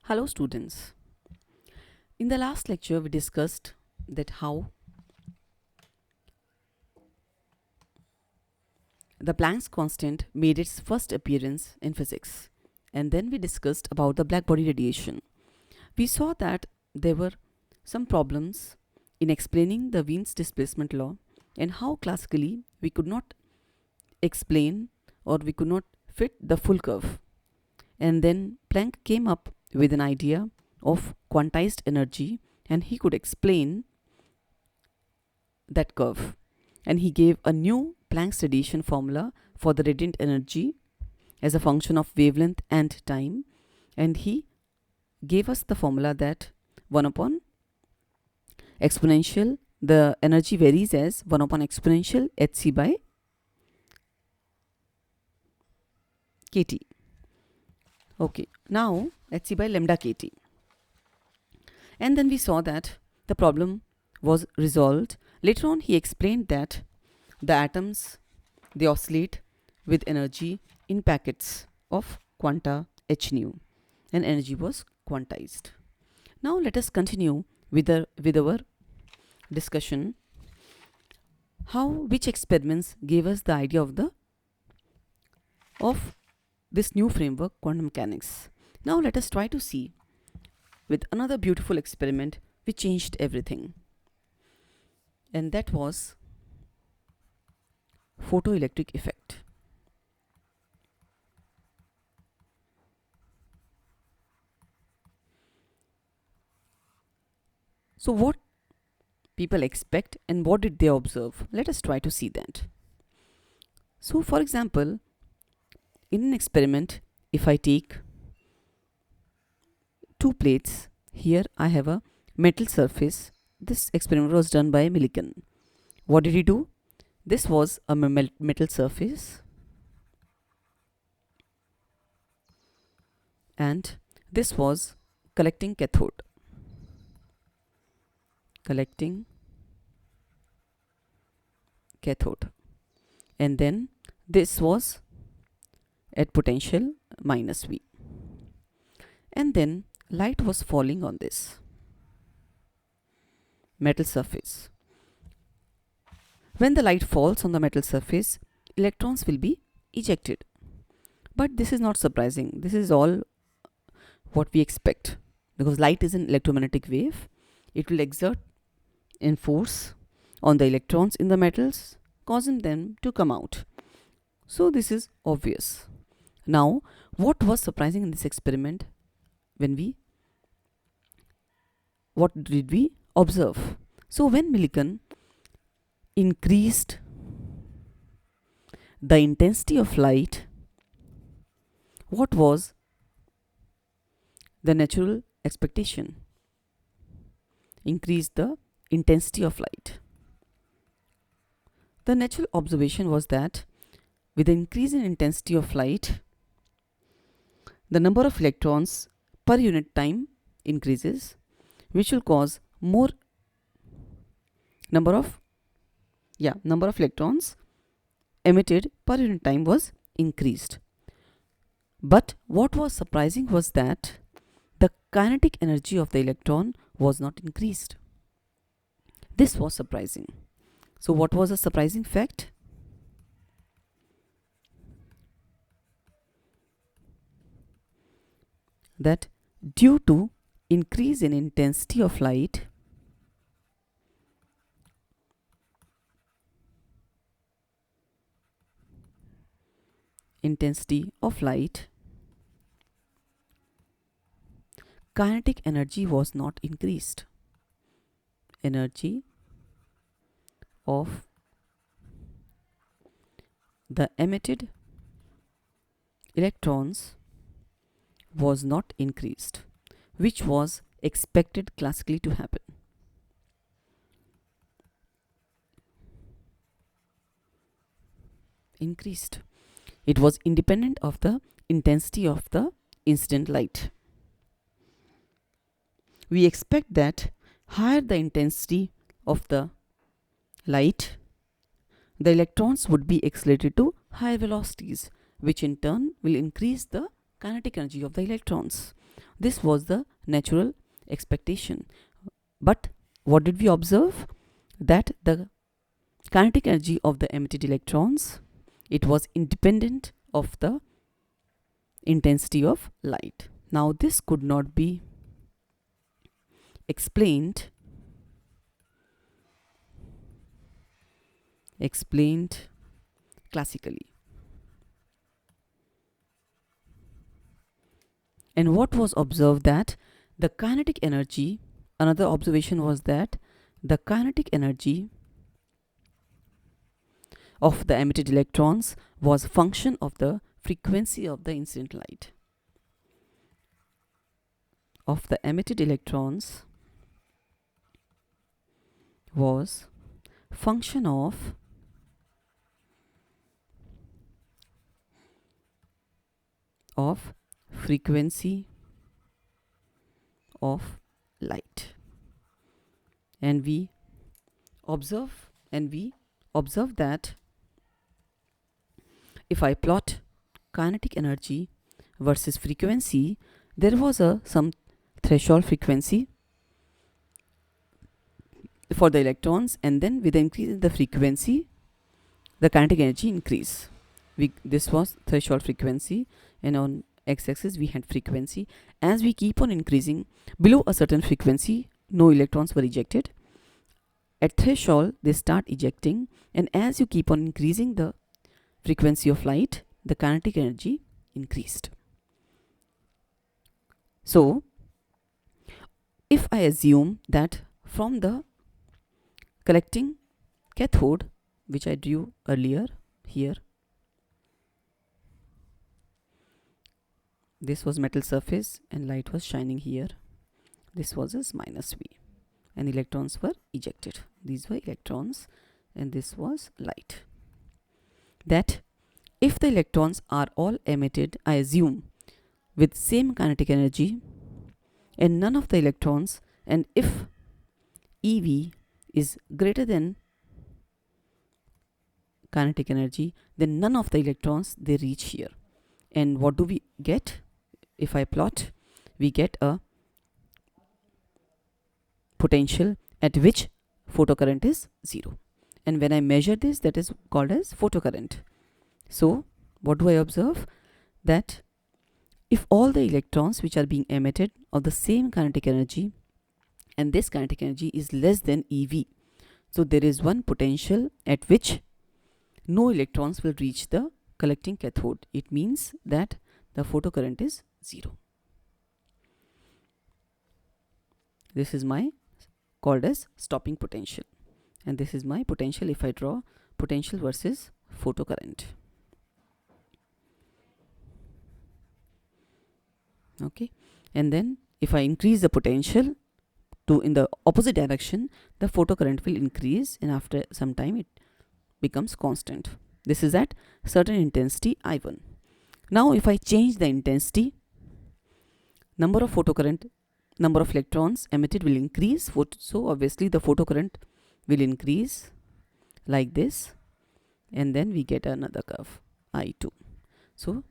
Hello students. In the last lecture we discussed that how the Planck's constant made its first appearance in physics, and then we discussed about the black body radiation. We saw that there were some problems in explaining the Wien's displacement law and how classically we could not explain or we could not fit the full curve. And then Planck came up with an idea of quantized energy, and he could explain that curve. And he gave a new Planck's radiation formula for the radiant energy as a function of wavelength and time. And he gave us the formula that 1 upon exponential, the energy varies as 1 upon exponential hc by kt. Okay, now hc by lambda kt. And then we saw that the problem was resolved. Later on he explained that the atoms, they oscillate with energy in packets of quanta h nu, and energy was quantized. Now let us continue with our discussion which experiments gave us the idea of this new framework, quantum mechanics. Now let us try to see with another beautiful experiment which changed everything, and that was photoelectric effect. So what people expect and what did they observe? Let us try to see that. So for example, in an experiment, if I take two plates, here I have a metal surface. This experiment was done by Millikan. What did he do? This was a metal surface, and this was collecting cathode. And then this was at potential minus V. And then light was falling on this metal surface. When the light falls on the metal surface, electrons will be ejected. But this is not surprising. This is all what we expect, because light is an electromagnetic wave. It will exert in force on the electrons in the metals, causing them to come out. So this is obvious. Now, what was surprising in this experiment? What did we observe? So when Millikan increased the intensity of light, what was the natural expectation? Increase the intensity of light. The natural observation was that with the increase in intensity of light, the number of electrons per unit time increases, which will cause more number of electrons emitted per unit time was increased. But what was surprising was that the kinetic energy of the electron was not increased. This was surprising. So what was a surprising fact? That due to increase in intensity of light, kinetic energy was not increased. Energy of the emitted electrons was not increased, which was expected classically to happen. Increased. It was independent of the intensity of the incident light. We expect that higher the intensity of the light, the electrons would be accelerated to higher velocities, which in turn will increase the kinetic energy of the electrons. This was the natural expectation. But what did we observe? That the kinetic energy of the emitted electrons, it was independent of the intensity of light. Now this could not be explained classically. And what was observed, that the kinetic energy, another observation was that the kinetic energy of the emitted electrons was a function of the frequency of the incident light. Of the emitted electrons was function of frequency of light. And we observe that if I plot kinetic energy versus frequency, there was some threshold frequency for the electrons, and then with the increase in the frequency, the kinetic energy increase. This was threshold frequency, and on x-axis we had frequency. As we keep on increasing below a certain frequency, no electrons were ejected. At threshold, they start ejecting, and as you keep on increasing the frequency of light, the kinetic energy increased. So, if I assume that from the collecting cathode, which I drew earlier here, this was metal surface and light was shining here. This was as minus V, and electrons were ejected. These were electrons, and this was light. That if the electrons are all emitted, I assume, with same kinetic energy, and none of the electrons, and if EV is greater than kinetic energy, then none of the electrons, they reach here. And what do we get? If I plot, we get a potential at which photocurrent is 0. And when I measure this, that is called as photocurrent. So what do I observe? That if all the electrons which are being emitted of the same kinetic energy, and this kinetic energy is less than EV, so there is one potential at which no electrons will reach the collecting cathode. It means that the photocurrent is 0. This is my called as stopping potential, and this is my potential if I draw potential versus photocurrent. Okay, and then if I increase the potential to in the opposite direction, the photocurrent will increase, and after some time it becomes constant. This is at certain intensity I1. Now if I change the intensity, number of electrons emitted will increase, so obviously the photocurrent will increase like this, and then we get another curve I2. So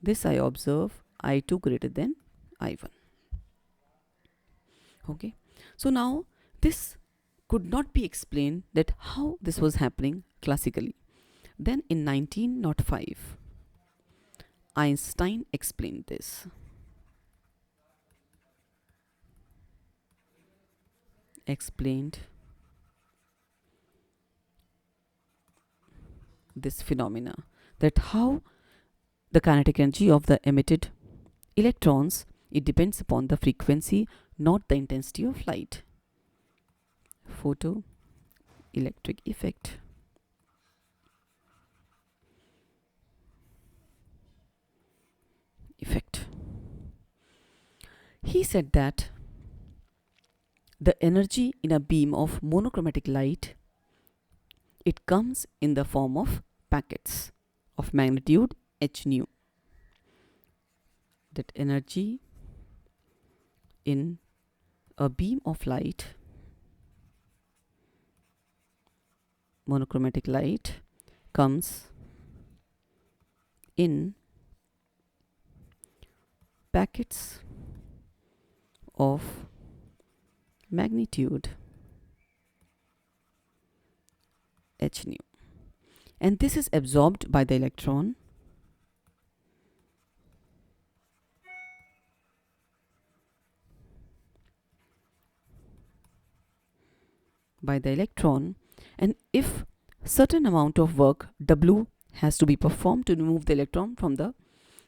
this I observe I2 greater than I1. Okay, so now this could not be explained that how this was happening classically. Then in 1905, Einstein explained this. Explained this phenomena, that how the kinetic energy of the emitted electrons, it depends upon the frequency, not the intensity of light. Photoelectric effect. He said that the energy in a beam of monochromatic light, it comes in the form of packets of magnitude h nu. That energy in a beam of light, monochromatic light, comes in packets of magnitude h nu, and this is absorbed by the electron and if certain amount of work W has to be performed to remove the electron from the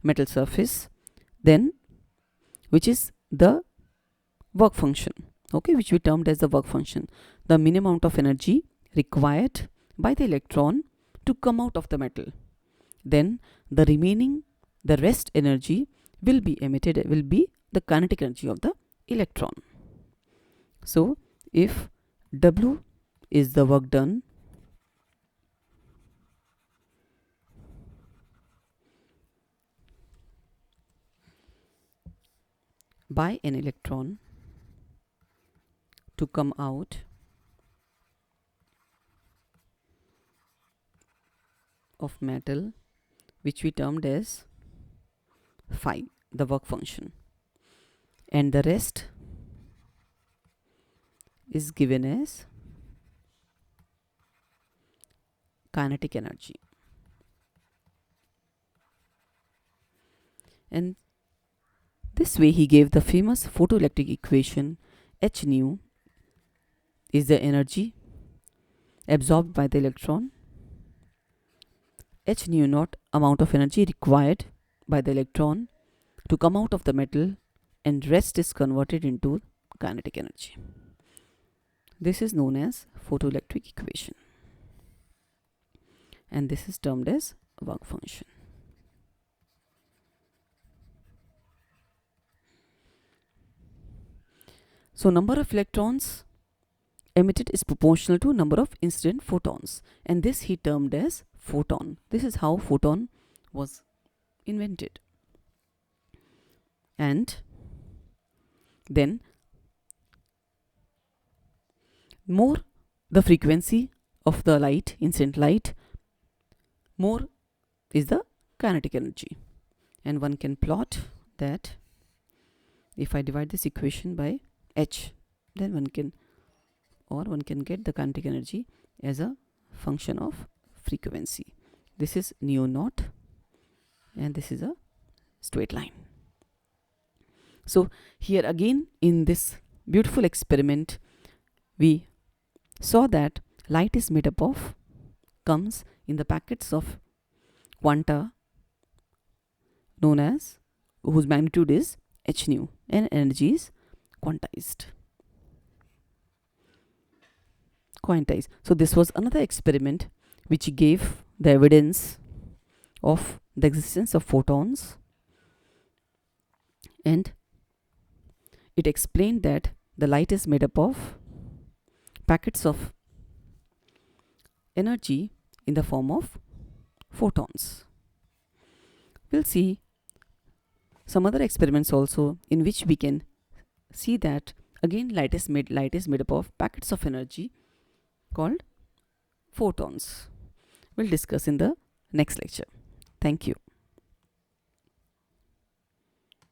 metal surface, then which is the work function, okay, which we termed as the work function, the minimum amount of energy required by the electron to come out of the metal, then the rest energy will be emitted, will be the kinetic energy of the electron. So if W is the work done by an electron to come out of metal, which we termed as phi, the work function, and the rest is given as kinetic energy. And this way he gave the famous photoelectric equation. H nu is the energy absorbed by the electron, h nu naught amount of energy required by the electron to come out of the metal, and rest is converted into kinetic energy. This is known as photoelectric equation, and this is termed as work function. So number of electrons emitted is proportional to number of incident photons, and this he termed as photon. This is how photon was invented. And then more the frequency of the light, incident light, more is the kinetic energy. And one can plot that if I divide this equation by h, then one can get the kinetic energy as a function of frequency. This is nu naught, and this is a straight line. So here again in this beautiful experiment, we saw that light is made up of, comes in the packets of quanta known as, whose magnitude is h nu, and energy is quantized. So this was another experiment which gave the evidence of the existence of photons, and it explained that the light is made up of packets of energy in the form of photons. We'll see some other experiments also in which we can see that again light is made up of packets of energy called photons. We'll discuss in the next lecture. Thank you.